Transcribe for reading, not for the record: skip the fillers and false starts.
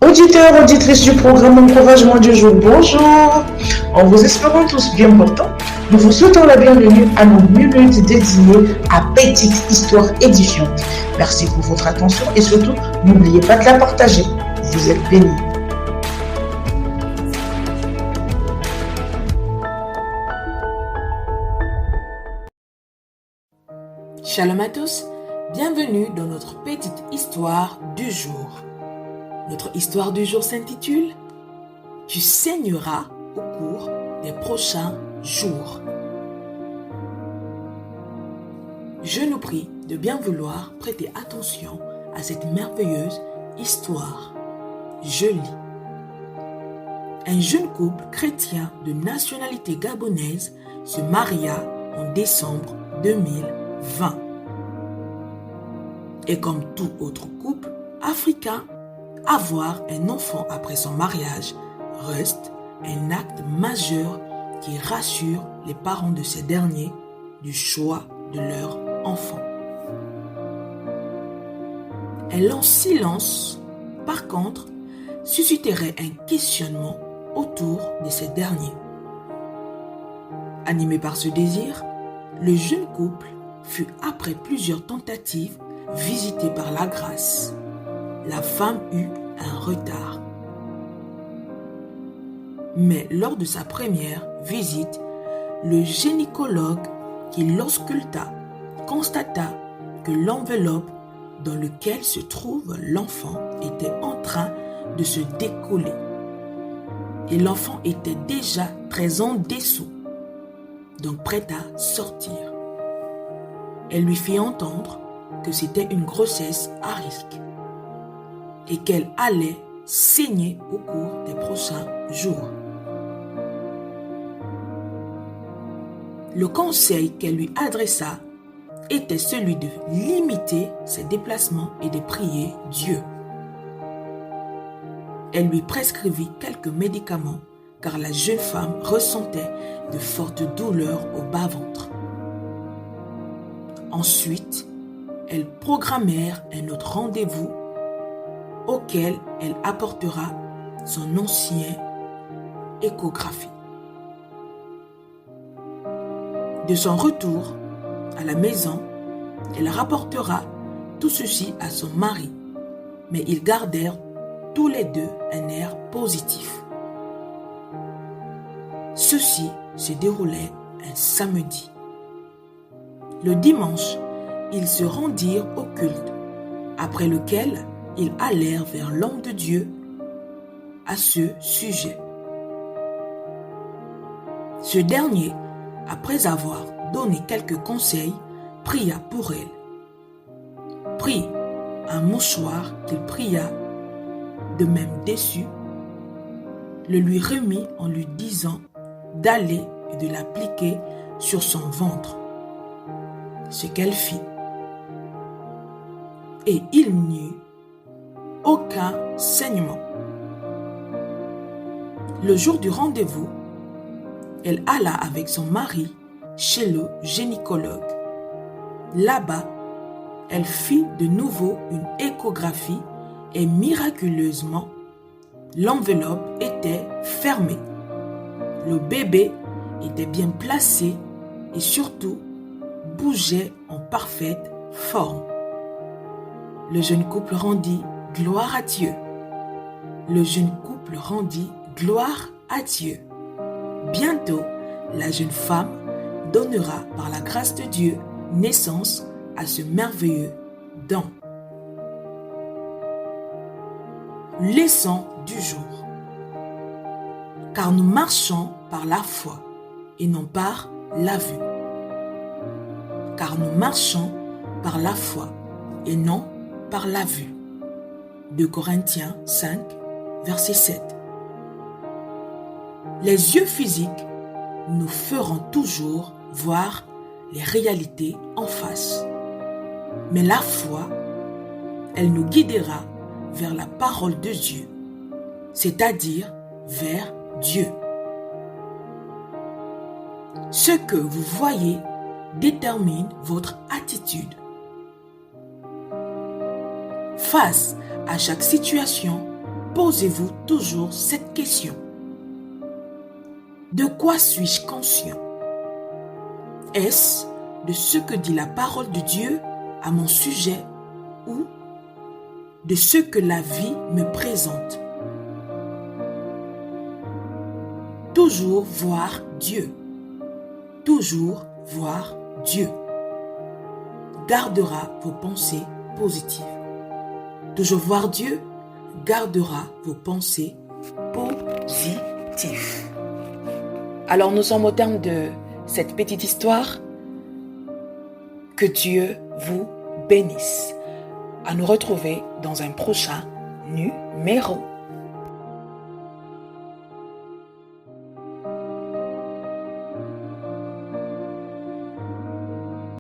Auditeurs, auditrices du programme Encouragement du jour, bonjour. En vous espérant tous bien portants, nous vous souhaitons la bienvenue à nos minutes dédiées à petites histoires édifiantes. Merci pour votre attention et surtout, n'oubliez pas de la partager. Vous êtes bénis. Shalom à tous, bienvenue dans notre petite histoire du jour. Notre histoire du jour s'intitule « Tu saigneras au cours des prochains jours ». Je nous prie de bien vouloir prêter attention à cette merveilleuse histoire. Je lis. Un jeune couple chrétien de nationalité gabonaise se maria en décembre 2020. Et comme tout autre couple africain, avoir un enfant après son mariage reste un acte majeur qui rassure les parents de ces derniers du choix de leur enfant. Un long silence, par contre, susciterait un questionnement autour de ces derniers. Animé par ce désir, le jeune couple fut, après plusieurs tentatives, visité par la grâce. La femme eut un retard. Mais lors de sa première visite, le gynécologue qui l'ausculta constata que l'enveloppe dans laquelle se trouve l'enfant était en train de se décoller. Et l'enfant était déjà très en dessous, donc prêt à sortir. Elle lui fit entendre que c'était une grossesse à risque et qu'elle allait saigner au cours des prochains jours. Le conseil qu'elle lui adressa était celui de limiter ses déplacements et de prier Dieu. Elle lui prescrivit quelques médicaments car la jeune femme ressentait de fortes douleurs au bas-ventre. Ensuite, elles programmèrent un autre rendez-vous auquel elle apportera son ancienne échographie. De son retour à la maison, elle rapportera tout ceci à son mari, mais ils gardèrent tous les deux un air positif. Ceci se déroulait un samedi. Le dimanche, ils se rendirent au culte, après lequel ils allèrent vers l'homme de Dieu à ce sujet. Ce dernier, après avoir donné quelques conseils, pria pour elle, prit un mouchoir qu'il pria de même dessus, le lui remit en lui disant d'aller et de l'appliquer sur son ventre. Ce qu'elle fit. Et il n'y eut aucun saignement. Le jour du rendez-vous, elle alla avec son mari chez le gynécologue. Là-bas, elle fit de nouveau une échographie et miraculeusement, l'enveloppe était fermée. Le bébé était bien placé et surtout bougeait en parfaite forme. Le jeune couple rendit gloire à Dieu. Le jeune couple rendit gloire à Dieu. Bientôt, la jeune femme donnera par la grâce de Dieu naissance à ce merveilleux don. Leçon du jour. Car nous marchons par la foi et non par la vue. Car nous marchons par la foi et non par la vue. 2 Corinthiens 5, verset 7. Les yeux physiques nous feront toujours voir les réalités en face. Mais la foi, elle nous guidera vers la parole de Dieu, c'est-à-dire vers Dieu. Ce que vous voyez détermine votre attitude. Face à chaque situation, posez-vous toujours cette question. De quoi suis-je conscient? Est-ce de ce que dit la parole de Dieu à mon sujet ou de ce que la vie me présente? Toujours voir Dieu. Toujours voir Dieu gardera vos pensées positives. Toujours voir Dieu gardera vos pensées positives. Alors nous sommes au terme de cette petite histoire. Que Dieu vous bénisse. À nous retrouver dans un prochain numéro.